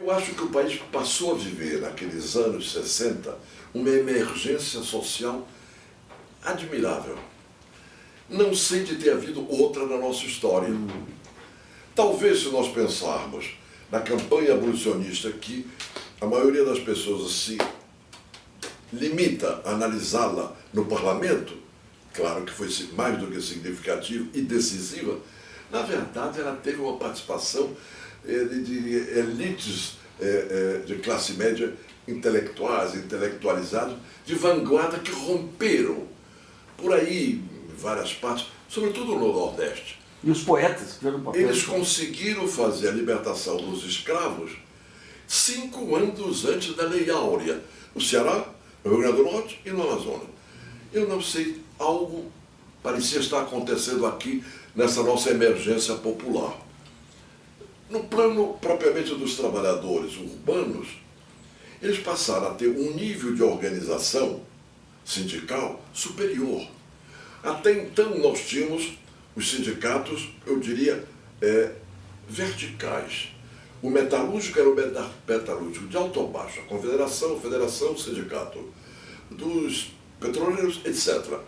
Eu acho que o país passou a viver, naqueles anos 60, uma emergência social admirável. Não sei de ter havido outra na nossa história. Talvez, se nós pensarmos na campanha abolicionista, que a maioria das pessoas se limita a analisá-la no parlamento, claro que foi mais do que significativa e decisiva, na verdade ela teve uma participação de elites de classe média intelectuais, intelectualizados, de vanguarda que romperam por aí, em várias partes, sobretudo no Nordeste. E os poetas fizeram um papel. Eles conseguiram fazer a libertação dos escravos 5 anos antes da Lei Áurea, no Ceará, no Rio Grande do Norte e no Amazonas. Eu não sei, algo parecia estar acontecendo aqui nessa nossa emergência popular. No plano propriamente dos trabalhadores urbanos, eles passaram a ter um nível de organização sindical superior. Até então nós tínhamos os sindicatos, eu diria, verticais. O metalúrgico era o metalúrgico de alto a baixo, a confederação, federação, o sindicato dos petroleiros, etc.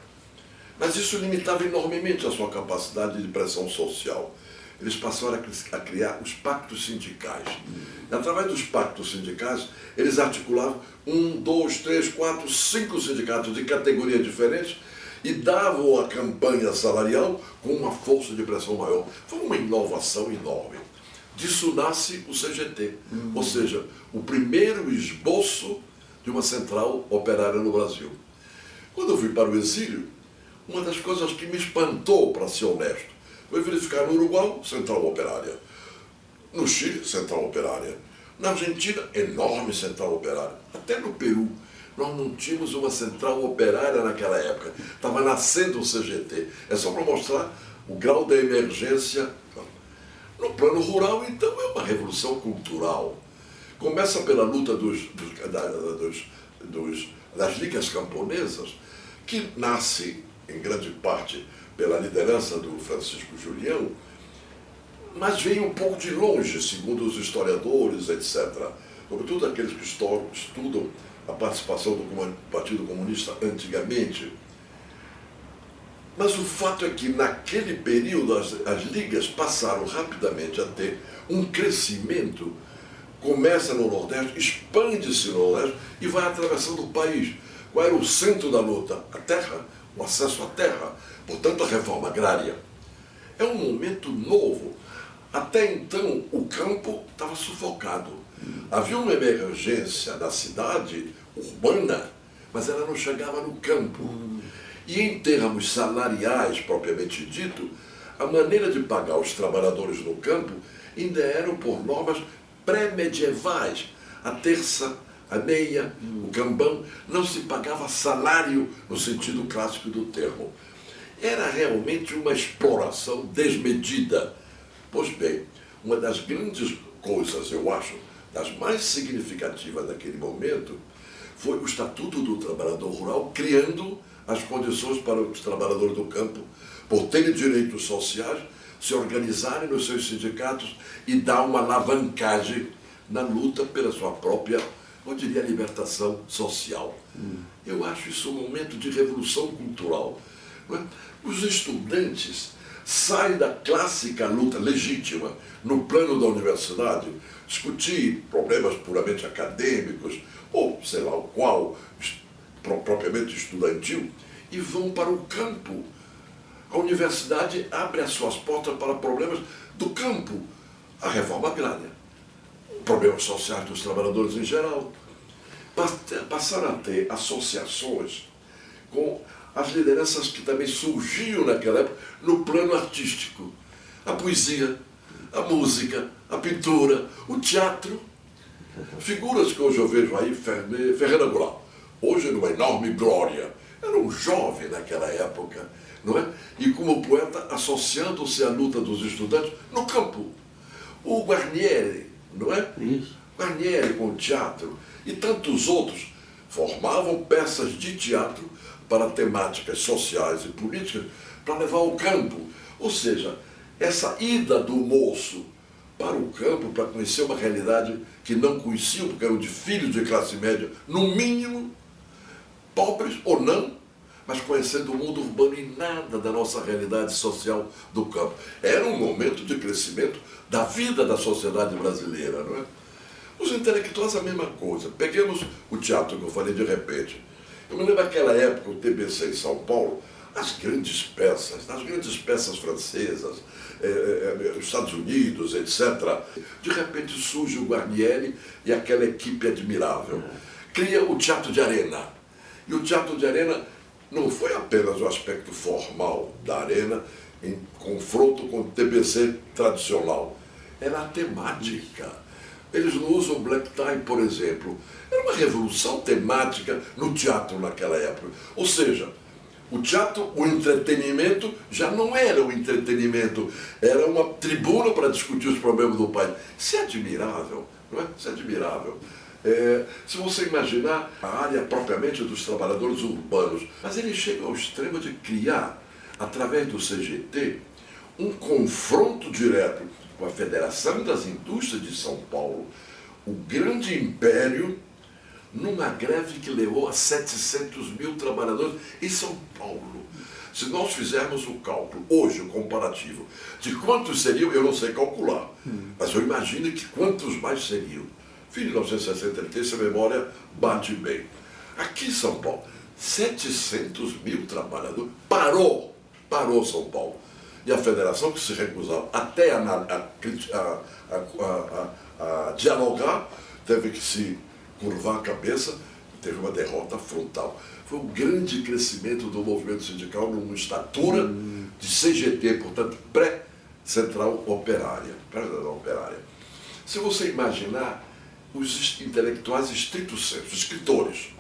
Mas isso limitava enormemente a sua capacidade de pressão social. Eles passaram a criar os pactos sindicais. E, através dos pactos sindicais, eles articulavam 1, 2, 3, 4, 5 sindicatos de categorias diferentes e davam a campanha salarial com uma força de pressão maior. Foi uma inovação enorme. Disso nasce o CGT, ou seja, o primeiro esboço de uma central operária no Brasil. Quando eu fui para o exílio, uma das coisas que me espantou, para ser honesto, foi verificar no Uruguai, central operária. No Chile, central operária. Na Argentina, enorme central operária. Até no Peru, nós não tínhamos uma central operária naquela época. Estava nascendo o CGT. É só para mostrar o grau da emergência. No plano rural, então, é uma revolução cultural. Começa pela luta das ligas camponesas, que nasce, em grande parte, pela liderança do Francisco Julião, mas vem um pouco de longe, segundo os historiadores, etc. Sobretudo aqueles que estudam a participação do Partido Comunista antigamente. Mas o fato é que, naquele período, as ligas passaram rapidamente a ter um crescimento, começa no Nordeste, expande-se no Nordeste e vai atravessando o país. Qual era o centro da luta? A terra, o acesso à terra, portanto, a reforma agrária. É um momento novo. Até então, o campo estava sufocado. Havia uma emergência da cidade urbana, mas ela não chegava no campo. E em termos salariais, propriamente dito, a maneira de pagar os trabalhadores no campo ainda eram por normas pré-medievais. A terça, a meia, o cambão, não se pagava salário no sentido clássico do termo. Era realmente uma exploração desmedida. Pois bem, uma das grandes coisas, eu acho, das mais significativas daquele momento, foi o Estatuto do Trabalhador Rural, criando as condições para os trabalhadores do campo, por terem direitos sociais, se organizarem nos seus sindicatos e dar uma alavancagem na luta pela sua própria, eu diria, libertação social. Eu acho isso um momento de revolução cultural. Os estudantes saem da clássica luta legítima no plano da universidade, discutir problemas puramente acadêmicos, ou sei lá o qual, propriamente estudantil, e vão para o campo. A universidade abre as suas portas para problemas do campo, a reforma agrária, problemas sociais dos trabalhadores em geral. Passaram a ter associações com as lideranças que também surgiam naquela época no plano artístico. A poesia, a música, a pintura, o teatro. Figuras que hoje eu vejo aí, Ferreira Goulart, hoje numa enorme glória. Era um jovem naquela época, não é? E como poeta, associando-se à luta dos estudantes no campo. O Guarnieri, não é? Isso. Guarnieri com o teatro e tantos outros formavam peças de teatro para temáticas sociais e políticas para levar ao campo. Ou seja, essa ida do moço para o campo para conhecer uma realidade que não conheciam, porque eram de filhos de classe média, no mínimo, pobres ou não, mas conhecendo o mundo urbano e nada da nossa realidade social do campo. Era um momento de crescimento da vida da sociedade brasileira, não é? Os intelectuais a mesma coisa. Peguemos o teatro que eu falei de repente. Eu me lembro daquela época, o TBC em São Paulo, as grandes peças francesas, Estados Unidos, etc. De repente surge o Guarnieri e aquela equipe admirável. Cria o Teatro de Arena. E o Teatro de Arena não foi apenas o aspecto formal da Arena em confronto com o TBC tradicional. Era a temática. Eles não usam black tie, por exemplo. Era uma revolução temática no teatro naquela época. Ou seja, o teatro, o entretenimento, já não era o entretenimento, era uma tribuna para discutir os problemas do país. Isso é admirável, não é? Isso é admirável. Se você imaginar a área propriamente dos trabalhadores urbanos, mas ele chega ao extremo de criar, através do CGT, um confronto direto com a Federação das Indústrias de São Paulo, o grande império, numa greve que levou a 700 mil trabalhadores em São Paulo. Se nós fizermos o cálculo, hoje, o comparativo, de quantos seriam, eu não sei calcular, mas eu imagino que quantos mais seriam. Fim de 1963, se a memória bate bem. Aqui em São Paulo, 700 mil trabalhadores, parou São Paulo. E a federação, que se recusava até a dialogar, teve que se curvar a cabeça, teve uma derrota frontal. Foi um grande crescimento do movimento sindical numa estatura de CGT, portanto, pré-central operária. Se você imaginar os intelectuais estrito sensu, escritores,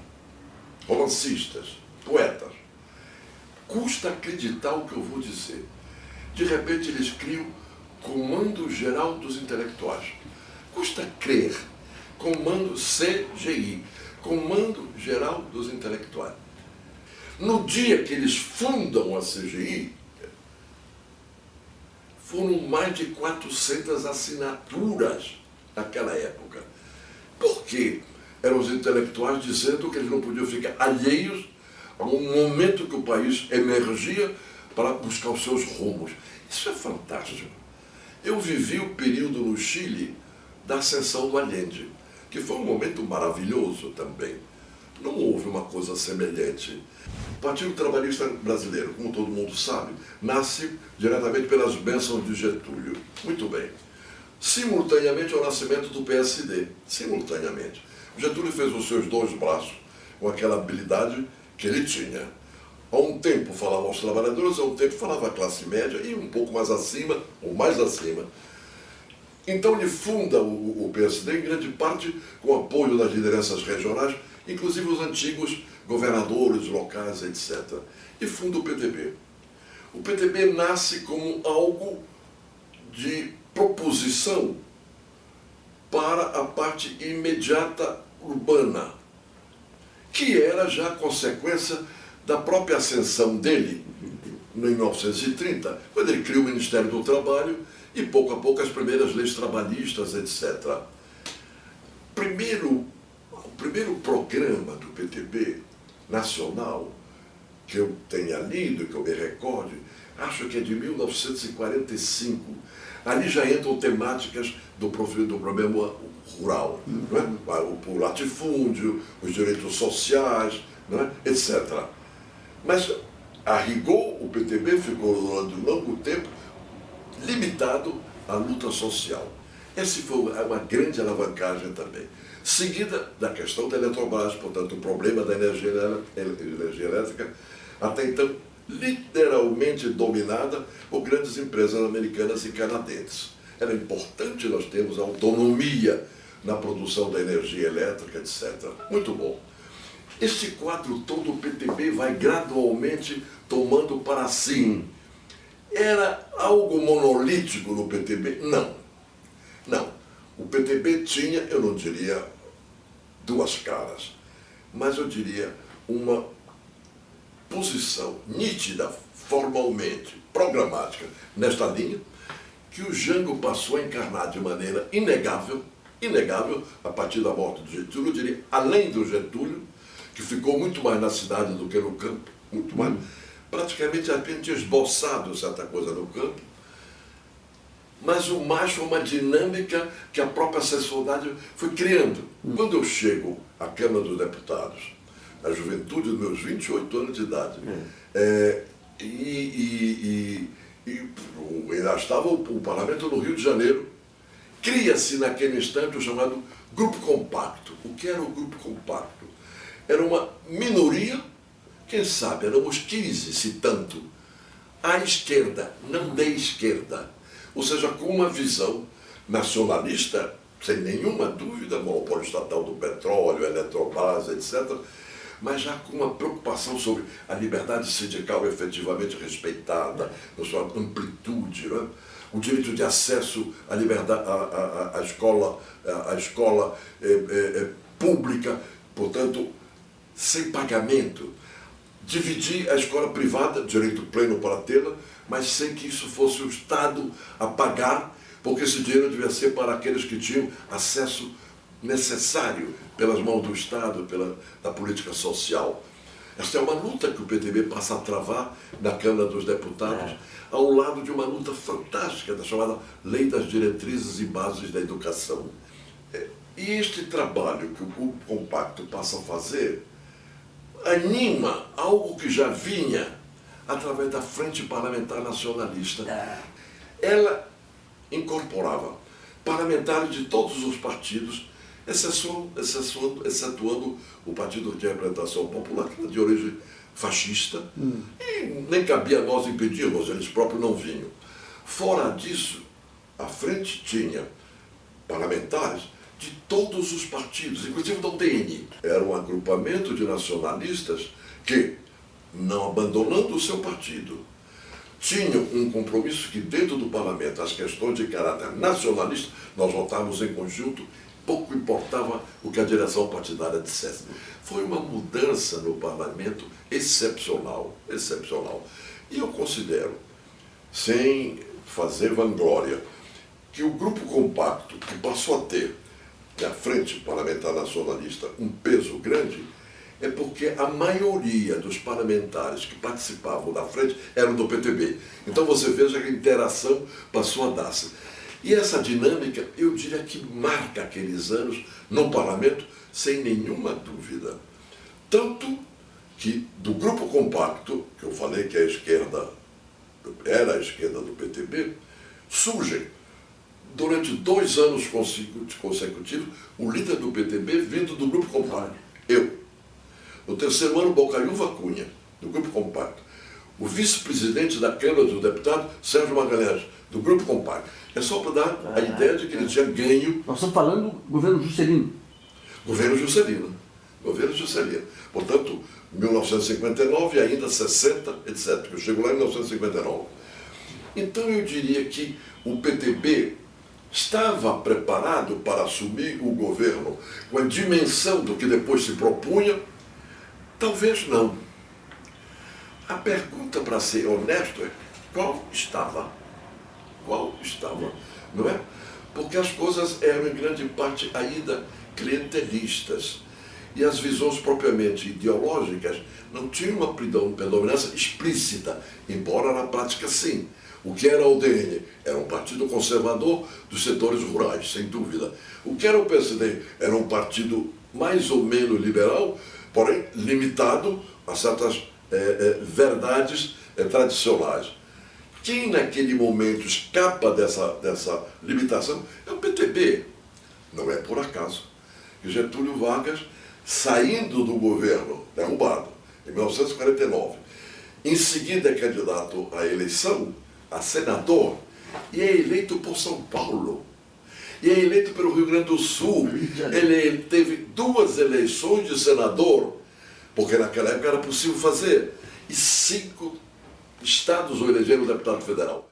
romancistas, poetas, custa acreditar o que eu vou dizer. De repente eles criam Comando Geral dos Intelectuais. Custa crer. Comando CGI, Comando Geral dos Intelectuais. No dia que eles fundam a CGI, foram mais de 400 assinaturas naquela época. Por quê? Eram os intelectuais dizendo que eles não podiam ficar alheios a um momento que o país emergia para buscar os seus rumos. Isso é fantástico. Eu vivi o período no Chile da ascensão do Allende, que foi um momento maravilhoso também. Não houve uma coisa semelhante. O Partido Trabalhista Brasileiro, como todo mundo sabe, nasce diretamente pelas bênçãos de Getúlio. Muito bem. Simultaneamente ao nascimento do PSD. Simultaneamente. Getúlio fez os seus dois braços com aquela habilidade que ele tinha. Há um tempo falava aos trabalhadores, há um tempo falava à classe média e um pouco mais acima, ou mais acima. Então ele funda o PSD em grande parte com o apoio das lideranças regionais, inclusive os antigos governadores locais, etc. E funda o PTB. O PTB nasce como algo de proposição para a parte imediata urbana, que era já consequência da própria ascensão dele, em 1930, quando ele cria o Ministério do Trabalho e, pouco a pouco, as primeiras leis trabalhistas, etc. O primeiro programa do PTB nacional, que eu tenha lido, que eu me recorde, acho que é de 1945. Ali já entram temáticas do problema rural, não é? O latifúndio, os direitos sociais, não é? etc. Mas, a rigor, o PTB ficou durante um longo tempo limitado à luta social. Essa foi uma grande alavancagem também. Seguida da questão da Eletrobras, portanto, o problema da energia elétrica, até então literalmente dominada por grandes empresas americanas e canadenses. Era importante nós termos autonomia na produção da energia elétrica, etc. Muito bom. Este quadro todo, o PTB vai gradualmente tomando para si. Era algo monolítico no PTB? Não. Não. O PTB tinha, eu não diria duas caras, mas eu diria uma posição nítida, formalmente, programática, nesta linha, que o Jango passou a encarnar de maneira inegável, a partir da morte do Getúlio, eu diria, além do Getúlio, que ficou muito mais na cidade do que no campo, muito mais, praticamente apenas tinha esboçado certa coisa no campo, mas o mais foi uma dinâmica que a própria sociedade foi criando. Quando eu chego à Câmara dos Deputados, na juventude dos meus 28 anos de idade, ainda estava o parlamento no Rio de Janeiro, cria-se naquele instante o chamado Grupo Compacto. O que era o Grupo Compacto? Era uma minoria, quem sabe, éramos 15, se tanto, à esquerda, não de esquerda. Ou seja, com uma visão nacionalista, sem nenhuma dúvida, monopólio estatal do petróleo, Eletrobras, etc., mas já com uma preocupação sobre a liberdade sindical efetivamente respeitada, na sua amplitude, não é? O direito de acesso à liberdade, à escola pública, portanto, sem pagamento. Dividir a escola privada, direito pleno para tê-la, mas sem que isso fosse o Estado a pagar, porque esse dinheiro devia ser para aqueles que tinham acesso necessário pelas mãos do Estado, da política social. Esta é uma luta que o PTB passa a travar na Câmara dos Deputados, ao lado de uma luta fantástica, da chamada Lei das Diretrizes e Bases da Educação. E este trabalho que o Grupo Compacto passa a fazer anima algo que já vinha através da Frente Parlamentar Nacionalista. Ela incorporava parlamentares de todos os partidos, excetuando o Partido de Representação Popular, que era de origem fascista, e nem cabia nós impedirmos, eles próprios não vinham. Fora disso, a frente tinha parlamentares de todos os partidos, inclusive da UDN. Era um agrupamento de nacionalistas que, não abandonando o seu partido, tinham um compromisso que dentro do parlamento, as questões de caráter nacionalista, nós votávamos em conjunto, pouco importava o que a direção partidária dissesse. Foi uma mudança no parlamento excepcional, excepcional. E eu considero, sem fazer vanglória, que o Grupo Compacto, que passou a ter na Frente Parlamentar Nacionalista um peso grande, é porque a maioria dos parlamentares que participavam da frente eram do PTB. Então você veja que a interação passou a dar-se. E essa dinâmica, eu diria que marca aqueles anos no parlamento, sem nenhuma dúvida. Tanto que do Grupo Compacto, que eu falei que a esquerda era a esquerda do PTB, surgem, durante 2 anos consecutivos, o líder do PTB vindo do Grupo Compacto. Eu. No 3º ano, Bocaiúva Cunha, do Grupo Compacto. O vice-presidente da Câmara dos Deputados, Sérgio Magalhães, do Grupo Compacto. É só para dar a ideia de que ele tinha ganho. Nós estamos falando do governo Juscelino. Governo Juscelino. Governo Juscelino. Portanto, 1959, ainda 60, etc. Eu chego lá em 1959. Então eu diria que o PTB estava preparado para assumir o governo com a dimensão do que depois se propunha. Talvez não. A pergunta, para ser honesto, é qual estava? Qual estava? Não é? Porque as coisas eram, em grande parte, ainda clientelistas. E as visões propriamente ideológicas não tinham uma predominância explícita, embora na prática sim. O que era a UDN? Era um partido conservador dos setores rurais, sem dúvida. O que era o PSD? Era um partido mais ou menos liberal, porém limitado a certas verdades tradicionais. Quem naquele momento escapa dessa limitação é o PTB. Não é por acaso que Getúlio Vargas, saindo do governo, derrubado, em 1949, em seguida é candidato à eleição, a senador, e é eleito por São Paulo. E é eleito pelo Rio Grande do Sul. Ele teve 2 eleições de senador, porque naquela época era possível fazer. E 5 estados o elegeram deputado federal.